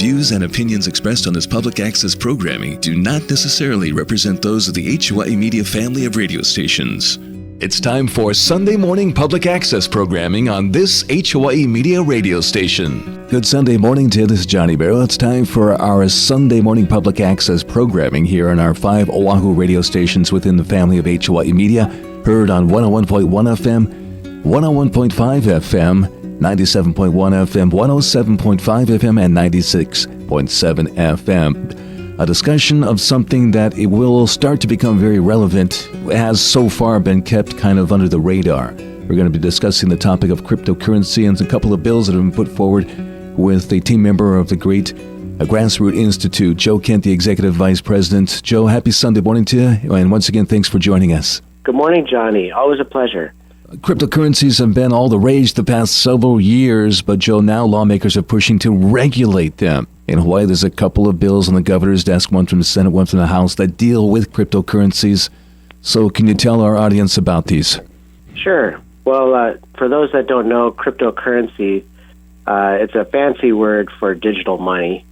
views and opinions expressed on this public access programming do not necessarily represent those of the HYE Media family of radio stations. It's time for Sunday morning public access programming on this HYE Media radio station. Good Sunday morning to you. This is Johnny Barrow. It's time for our Sunday morning public access programming here on our 5 Oahu radio stations within the family of HYE Media, heard on 101.1 FM, 101.5 FM, 97.1 FM, 107.5 FM, and 96.7 FM. A discussion of something that it will start to become very relevant, has so far been kept kind of under the radar. We're going to be discussing the topic of cryptocurrency and a couple of bills that have been put forward with a team member of the great Grassroots Institute, Joe Kent, the Executive Vice President. Joe, happy Sunday morning to you, and once again, thanks for joining us. Good morning, Johnny. Always a pleasure. Cryptocurrencies have been all the rage the past several years, but Joe, now lawmakers are pushing to regulate them. In Hawaii, there's a couple of bills on the governor's desk, one from the Senate, one from the House, that deal with cryptocurrencies. So can you tell our audience about these? Sure. Well, for those that don't know, cryptocurrency, it's a fancy word for digital money.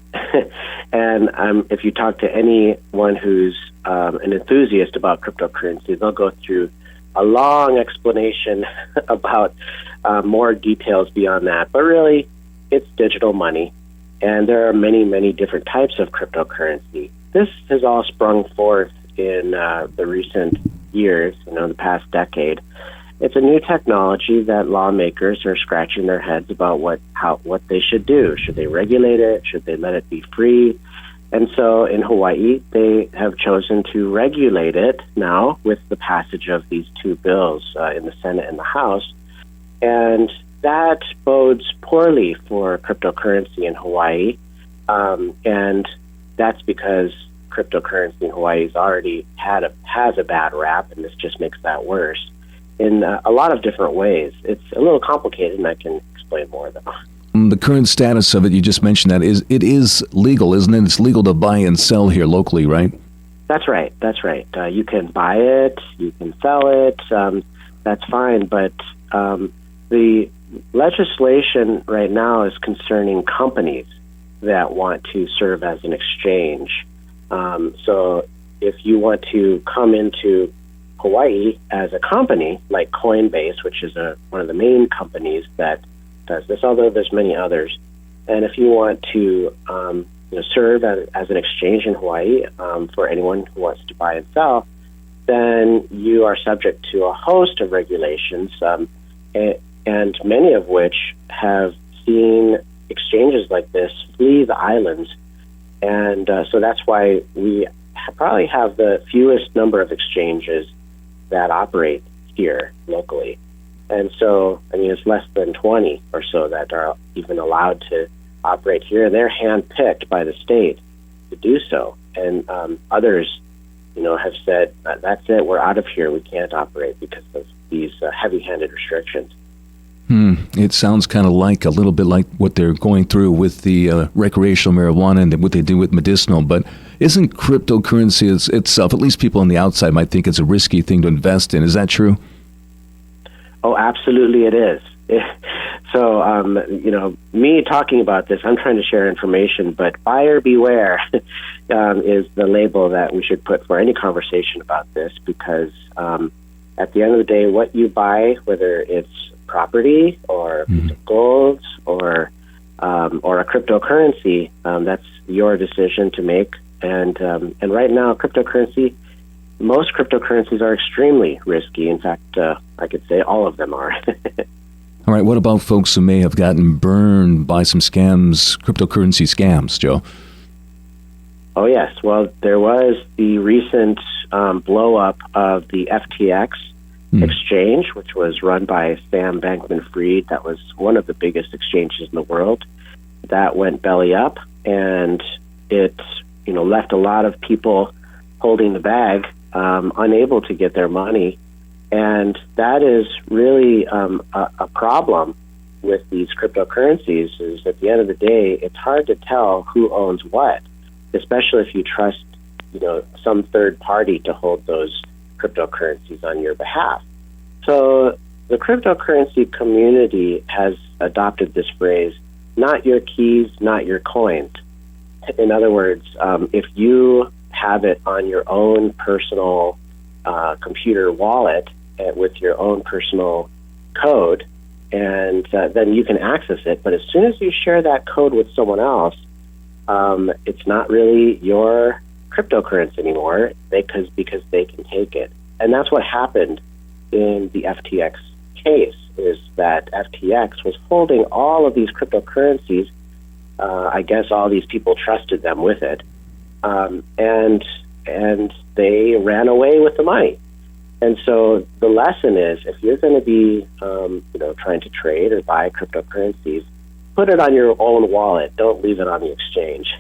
And if you talk to anyone who's an enthusiast about cryptocurrency, they'll go through a long explanation about more details beyond that. But really, it's digital money. And there are many, many different types of cryptocurrency. This has all sprung forth in the recent years, the past decade. It's a new technology that lawmakers are scratching their heads about what they should do. Should they regulate it? Should they let it be free? And so in Hawaii, they have chosen to regulate it now with the passage of these two bills in the Senate and the House. And that bodes poorly for cryptocurrency in Hawaii. And that's because cryptocurrency in Hawaii has already has a bad rap, and this just makes that worse in a lot of different ways. It's a little complicated, and I can explain more though. The current status of it, you just mentioned that, it is legal, isn't it? It's legal to buy and sell here locally, right? That's right. You can buy it, you can sell it, that's fine. But the legislation right now is concerning companies that want to serve as an exchange. So if you want to come into Hawaii as a company, like Coinbase, which is one of the main companies that does this, although there's many others. And if you want to serve as an exchange in Hawaii for anyone who wants to buy and sell, then you are subject to a host of regulations, and many of which have seen exchanges like this flee the islands. And so that's why we probably have the fewest number of exchanges that operate here locally. And so, it's less than 20 or so that are even allowed to operate here, and they're handpicked by the state to do so. And others, have said, that's it, we're out of here, we can't operate because of these heavy-handed restrictions. It sounds kind of like a little bit like what they're going through with the recreational marijuana and what they do with medicinal, but isn't cryptocurrency itself, at least people on the outside might think it's a risky thing to invest in. Is that true? Oh, absolutely it is. So, me talking about this, I'm trying to share information, but buyer beware is the label that we should put for any conversation about this, because at the end of the day, what you buy, whether it's property or a piece of gold or a cryptocurrency, that's your decision to make. And right now, most cryptocurrencies are extremely risky. In fact, I could say all of them are. All right, what about folks who may have gotten burned by some scams, cryptocurrency scams, Joe? Oh, yes. Well, there was the recent blow-up of the FTX exchange, which was run by Sam Bankman-Fried. That was one of the biggest exchanges in the world. That went belly up, and it left a lot of people holding the bag, unable to get their money. And that is really a problem with these cryptocurrencies, is at the end of the day, it's hard to tell who owns what, especially if you trust, some third party to hold those cryptocurrencies on your behalf. So the cryptocurrency community has adopted this phrase, not your keys, not your coins. In other words, if you have it on your own personal computer wallet with your own personal code, and then you can access it. But as soon as you share that code with someone else, it's not really your cryptocurrency anymore because they can take it. And that's what happened in the FTX case, is that FTX was holding all of these cryptocurrencies. I guess all these people trusted them with it, and they ran away with the money. And so the lesson is, if you're going to be, trying to trade or buy cryptocurrencies, put it on your own wallet. Don't leave it on the exchange.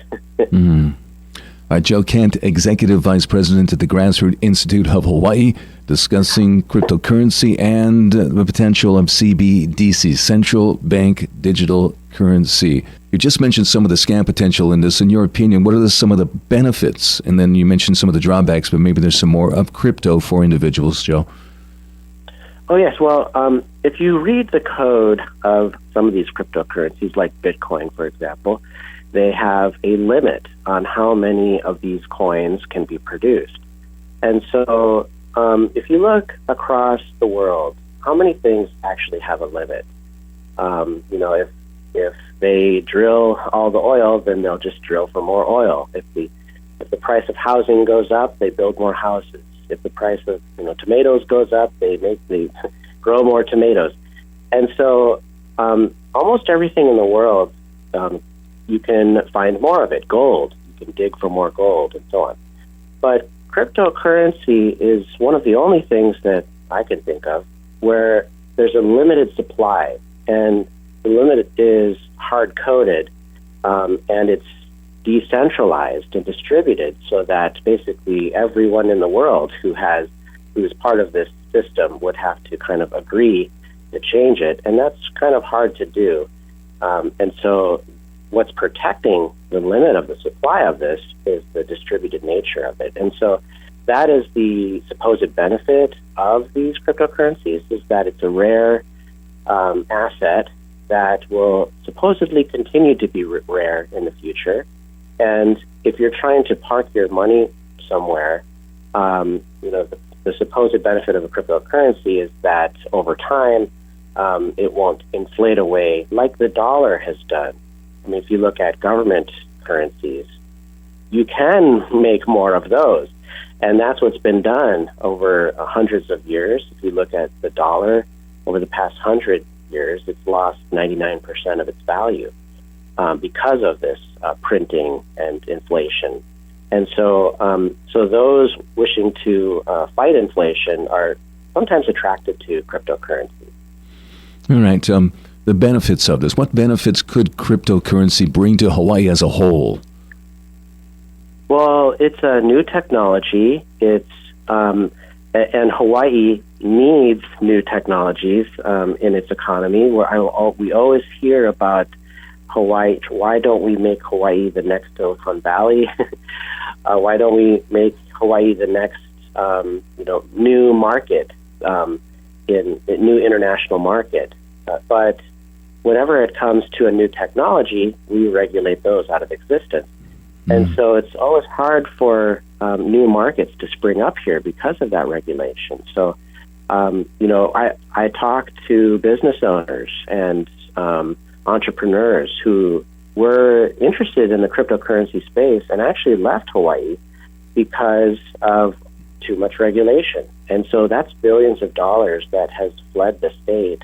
Joe Kent, Executive Vice President at the Grassroots Institute of Hawaii, discussing cryptocurrency and the potential of CBDC, central bank digital currency. You just mentioned some of the scam potential in this. In your opinion, what are some of the benefits? And then you mentioned some of the drawbacks, but maybe there's some more of crypto for individuals, Joe. Oh, yes. Well, if you read the code of some of these cryptocurrencies, like Bitcoin, for example, they have a limit on how many of these coins can be produced. And so if you look across the world, how many things actually have a limit? If they drill all the oil, then they'll just drill for more oil. If the price of housing goes up, they build more houses. If the price of tomatoes goes up, they grow more tomatoes. And so almost everything in the world, you can find more of it. Gold, you can dig for more gold, and so on. But cryptocurrency is one of the only things that I can think of where there's a limited supply, and the limit is hard-coded, and it's decentralized and distributed so that basically everyone in the world who is part of this system would have to kind of agree to change it, and that's kind of hard to do. And so what's protecting the limit of the supply of this is the distributed nature of it. And so that is the supposed benefit of these cryptocurrencies, is that it's a rare asset that will supposedly continue to be rare in the future. And if you're trying to park your money somewhere, the supposed benefit of a cryptocurrency is that over time, it won't inflate away like the dollar has done. I mean, if you look at government currencies, you can make more of those. And that's what's been done over hundreds of years. If you look at the dollar over the past 100 years, it's lost 99% of its value because of this printing and inflation. And so those wishing to fight inflation are sometimes attracted to cryptocurrency. All right. The benefits of this. What benefits could cryptocurrency bring to Hawaii as a whole? Well, it's a new technology. It's and Hawaii needs new technologies in its economy. We always hear about Hawaii. Why don't we make Hawaii the next Silicon Valley? Why don't we make Hawaii the next new market in a new international market? But whenever it comes to a new technology, we regulate those out of existence. And so it's always hard for new markets to spring up here because of that regulation. So, I talk to business owners and entrepreneurs who were interested in the cryptocurrency space and actually left Hawaii because of too much regulation. And so that's billions of dollars that has fled the state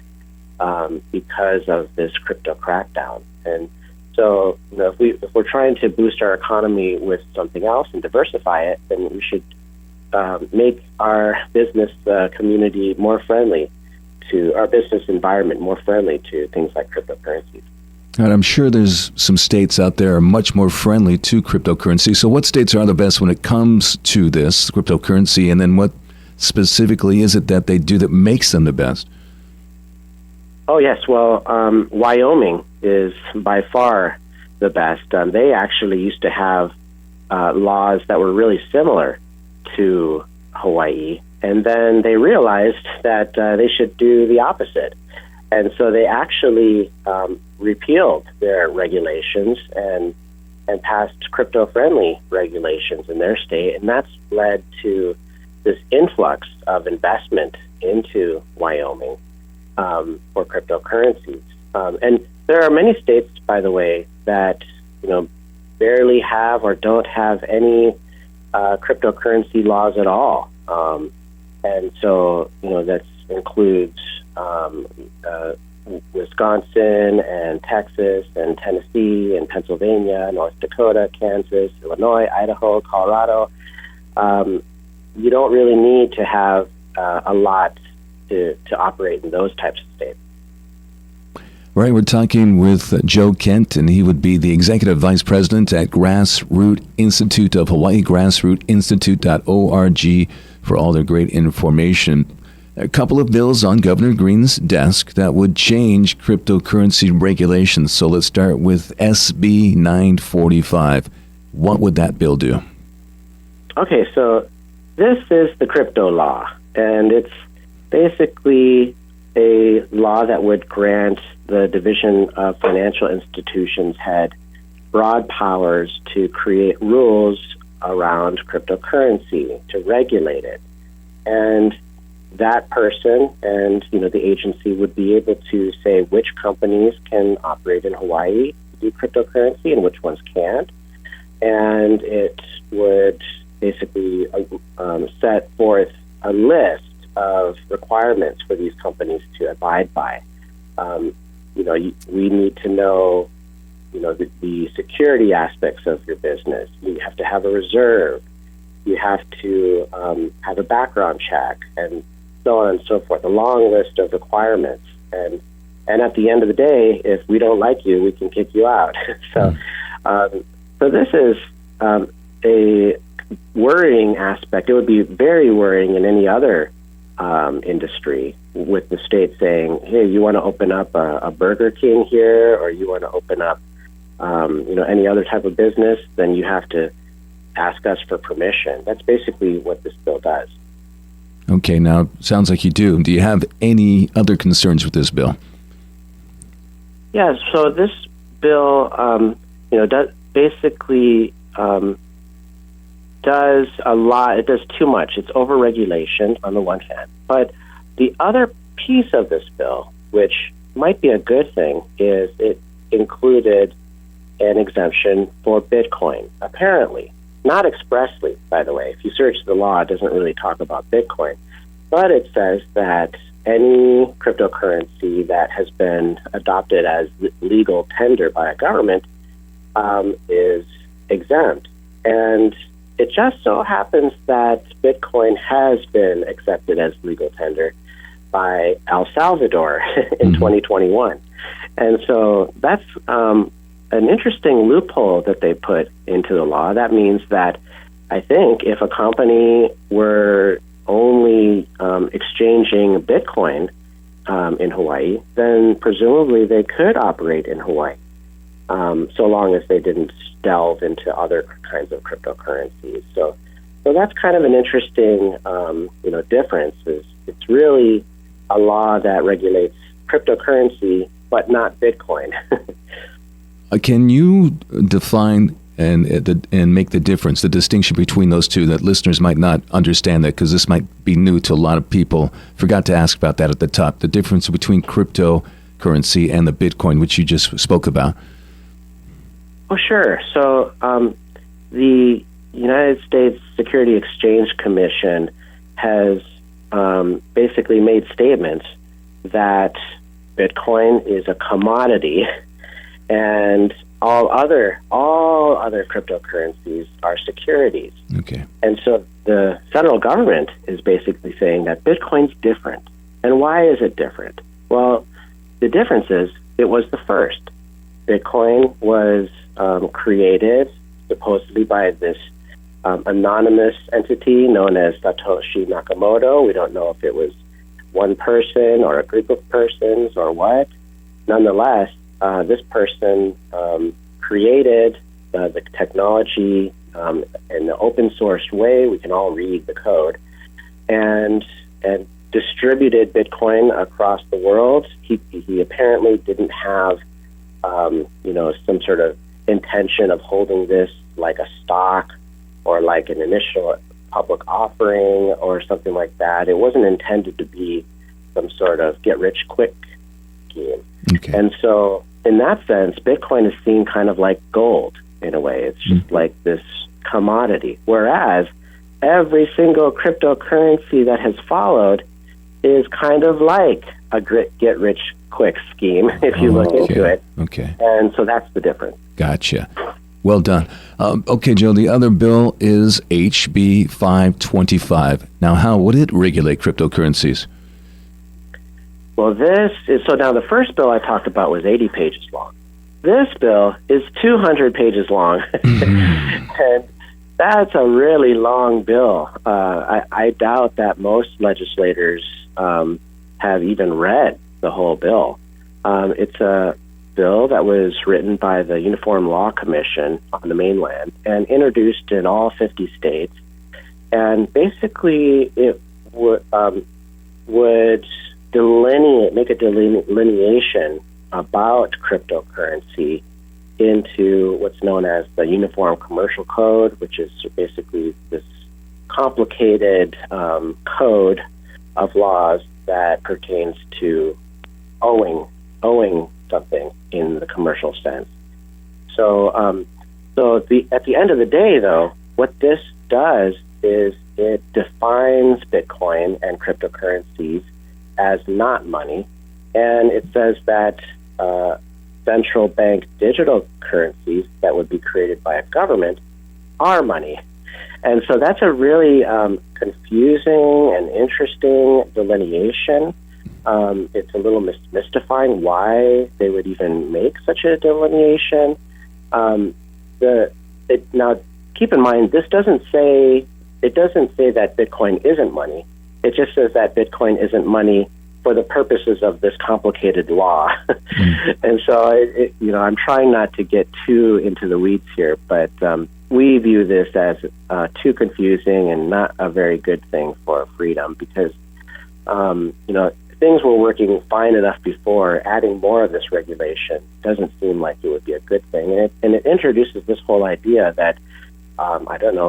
because of this crypto crackdown. And so, if we're trying to boost our economy with something else and diversify it, then we should make our business community more friendly to our business environment, more friendly to things like cryptocurrencies. And I'm sure there's some states out there are much more friendly to cryptocurrency. So what states are the best when it comes to this cryptocurrency? And then what specifically is it that they do that makes them the best? Oh, yes. Well, Wyoming is by far the best. They actually used to have laws that were really similar to Hawaii. And then they realized that they should do the opposite. And so they actually repealed their regulations and and passed crypto-friendly regulations in their state, and that's led to this influx of investment into Wyoming for cryptocurrencies. And there are many states, by the way, that barely have or don't have any cryptocurrency laws at all. And so, that includes Wisconsin and Texas and Tennessee and Pennsylvania, North Dakota, Kansas, Illinois, Idaho, Colorado. You don't really need to have a lot to operate in those types of states. Right, we're talking with Joe Kent, and he would be the Executive Vice President at Grassroot Institute of Hawaii, grassrootinstitute.org for all their great information. A couple of bills on Governor Green's desk that would change cryptocurrency regulations. So let's start with SB 945. What would that bill do? Okay, so this is the crypto law, and it's basically a law that would grant the Division of Financial Institutions head broad powers to create rules around cryptocurrency, to regulate it. And that person and the agency would be able to say which companies can operate in Hawaii, do cryptocurrency, and which ones can't. And it would basically set forth a list of requirements for these companies to abide by. We need to know, the security aspects of your business. You have to have a reserve. You have to have a background check, and so on and so forth. A long list of requirements. And at the end of the day, if we don't like you, we can kick you out. So this is a worrying aspect. It would be very worrying in any other industry, with the state saying, hey, you want to open up a Burger King here, or you want to open up any other type of business, then you have to ask us for permission. That's basically what this bill does. Okay, now sounds like you do. Do you have any other concerns with this bill? Yeah, so this bill does basically does a lot. It does too much. It's over-regulation on the one hand. But the other piece of this bill, which might be a good thing, is it included an exemption for Bitcoin, apparently. Not expressly, by the way. If you search the law, it doesn't really talk about Bitcoin. But it says that any cryptocurrency that has been adopted as legal tender by a government is exempt. And it just so happens that Bitcoin has been accepted as legal tender by El Salvador in 2021. And so that's an interesting loophole that they put into the law. That means that I think if a company were only exchanging Bitcoin in Hawaii, then presumably they could operate in Hawaii, so long as they didn't delve into other kinds of cryptocurrencies. So that's kind of an interesting, difference. It's really a law that regulates cryptocurrency, but not Bitcoin. Can you define and make the difference, the distinction between those two, that listeners might not understand that, because this might be new to a lot of people? Forgot to ask about that at the top, the difference between cryptocurrency and the Bitcoin, which you just spoke about. Oh, sure. So the United States Security Exchange Commission has basically made statements that Bitcoin is a commodity and all other cryptocurrencies are securities. Okay. And so the federal government is basically saying that Bitcoin's different. And why is it different? Well, the difference is it was the first. Bitcoin was created supposedly by this anonymous entity known as Satoshi Nakamoto. We don't know if it was one person or a group of persons or what. Nonetheless, this person created the technology in the open source way. We can all read the code, and distributed Bitcoin across the world. He apparently didn't have some sort of intention of holding this like a stock or like an initial public offering or something like that. It wasn't intended to be some sort of get-rich-quick scheme. Okay. And so in that sense, Bitcoin is seen kind of like gold in a way. It's just like this commodity, whereas every single cryptocurrency that has followed is kind of like a get-rich-quick scheme if you look into it. Okay. And so that's the difference. Gotcha. Well done. Okay, Joe, the other bill is HB 525. Now, how would it regulate cryptocurrencies? Well, now the first bill I talked about was 80 pages long. This bill is 200 pages long. And that's a really long bill. I doubt that most legislators have even read the whole bill. It's a bill that was written by the Uniform Law Commission on the mainland and introduced in all 50 states. And basically, it would make a delineation about cryptocurrency into what's known as the Uniform Commercial Code, which is basically this complicated code of laws that pertains to owing something in the commercial sense. So, at the end of the day, though, what this does is it defines Bitcoin and cryptocurrencies as not money, and it says that central bank digital currencies that would be created by a government are money. And so that's a really confusing and interesting delineation. It's a little mystifying why they would even make such a delineation. Now, keep in mind, it doesn't say that Bitcoin isn't money. It just says that Bitcoin isn't money for the purposes of this complicated law. And so, I'm trying not to get too into the weeds here, but we view this as too confusing and not a very good thing for freedom because, things were working fine enough before. Adding more of this regulation doesn't seem like it would be a good thing. And it introduces this whole idea that,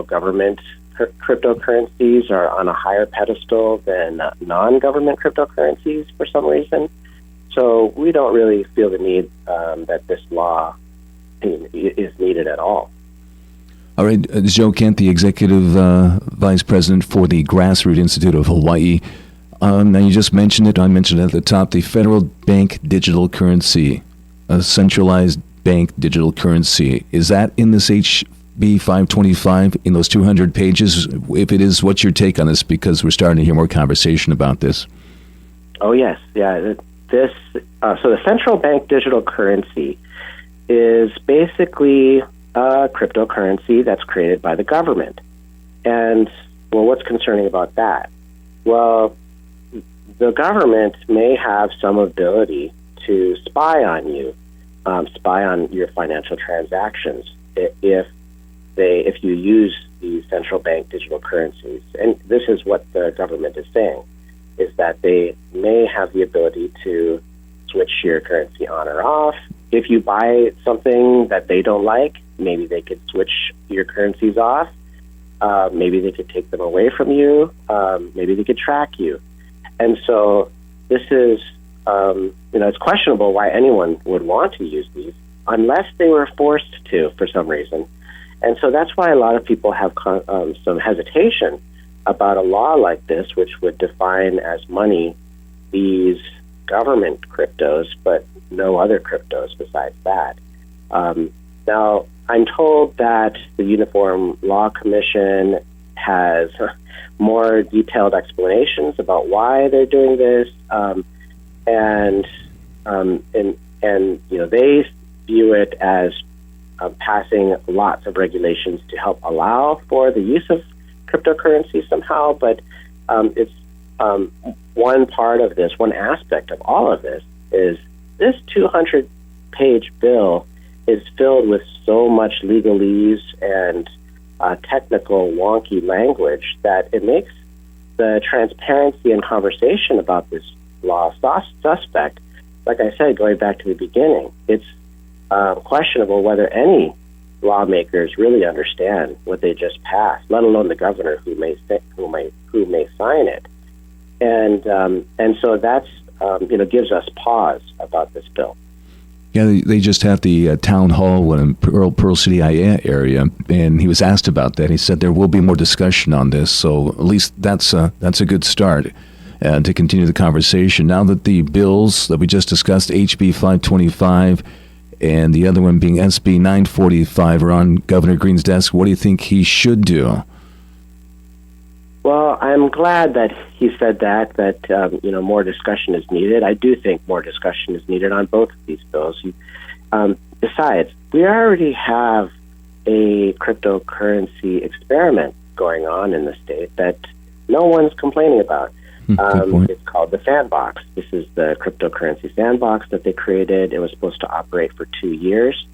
government cryptocurrencies are on a higher pedestal than non-government cryptocurrencies for some reason. So we don't really feel the need that this law is needed at all. All right, Joe Kent, the Executive Vice President for the Grassroots Institute of Hawaii. Now, you just mentioned it. I mentioned it at the top, the federal bank digital currency, a centralized bank digital currency. Is that in this HB 525 in those 200 pages? If it is, what's your take on this? Because we're starting to hear more conversation about this. Oh, yes. Yeah. So the central bank digital currency is basically a cryptocurrency that's created by the government. And, well, what's concerning about that? Well, the government may have some ability to spy on you, spy on your financial transactions if you use these central bank digital currencies. And this is what the government is saying, is that they may have the ability to switch your currency on or off. If you buy something that they don't like, maybe they could switch your currencies off. Maybe they could take them away from you. Maybe they could track you. And so this is, it's questionable why anyone would want to use these unless they were forced to for some reason. And so that's why a lot of people have some hesitation about a law like this, which would define as money these government cryptos, but no other cryptos besides that. Now, I'm told that the Uniform Law Commission has more detailed explanations about why they're doing this, and they view it as passing lots of regulations to help allow for the use of cryptocurrency somehow. But it's one part of this, one aspect of all of this is this 200-page bill is filled with so much legalese and technical wonky language that it makes the transparency and conversation about this law suspect. Like I said, going back to the beginning, it's questionable whether any lawmakers really understand what they just passed, let alone the governor who may sign it. And so that's gives us pause about this bill. Yeah, they just had the town hall in Pearl City area, and he was asked about that. He said there will be more discussion on this, so at least that's a good start to continue the conversation. Now that the bills that we just discussed, HB 525 and the other one being SB 945, are on Governor Green's desk, what do you think he should do? Well, I'm glad that he said that more discussion is needed. I do think more discussion is needed on both of these bills. Besides, we already have a cryptocurrency experiment going on in the state that no one's complaining about. It's called the Sandbox. This is the cryptocurrency sandbox that they created. It was supposed to operate for 2 years.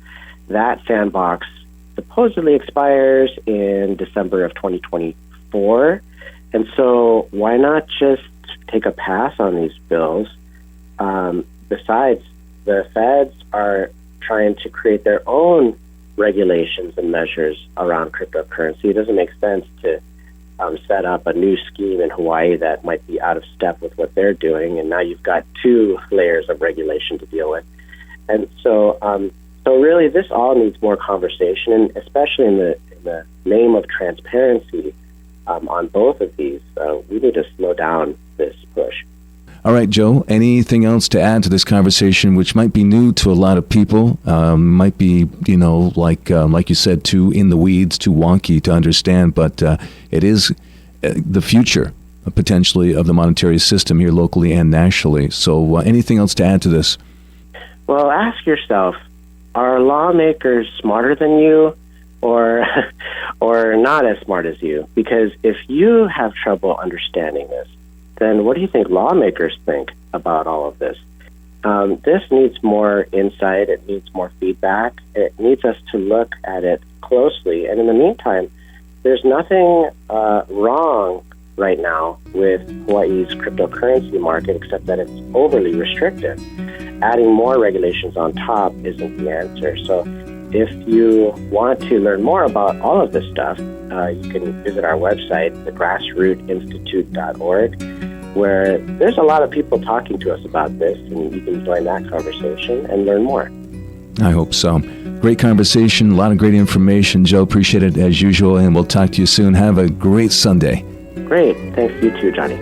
That sandbox supposedly expires in December of 2024. And so why not just take a pass on these bills? Besides, the feds are trying to create their own regulations and measures around cryptocurrency. It doesn't make sense to set up a new scheme in Hawaii that might be out of step with what they're doing, and now you've got 2 layers of regulation to deal with. And so really this all needs more conversation, and especially in the name of transparency, on both of these, we need to slow down this push. All right, Joe, anything else to add to this conversation, which might be new to a lot of people, might be, like you said, too in the weeds, too wonky to understand, but it is the future, potentially, of the monetary system here locally and nationally. So anything else to add to this? Well, ask yourself, are lawmakers smarter than you? Or not as smart as you? Because if you have trouble understanding this, then what do you think lawmakers think about all of this? This needs more insight. It needs more feedback. It needs us to look at it closely. And in the meantime, there's nothing wrong right now with Hawaii's cryptocurrency market except that it's overly restrictive. Adding more regulations on top isn't the answer. So if you want to learn more about all of this stuff, you can visit our website, thegrassrootinstitute.org, where there's a lot of people talking to us about this, and you can join that conversation and learn more. I hope so. Great conversation, a lot of great information. Joe, appreciate it as usual, and we'll talk to you soon. Have a great Sunday. Great. Thanks, you too, Johnny.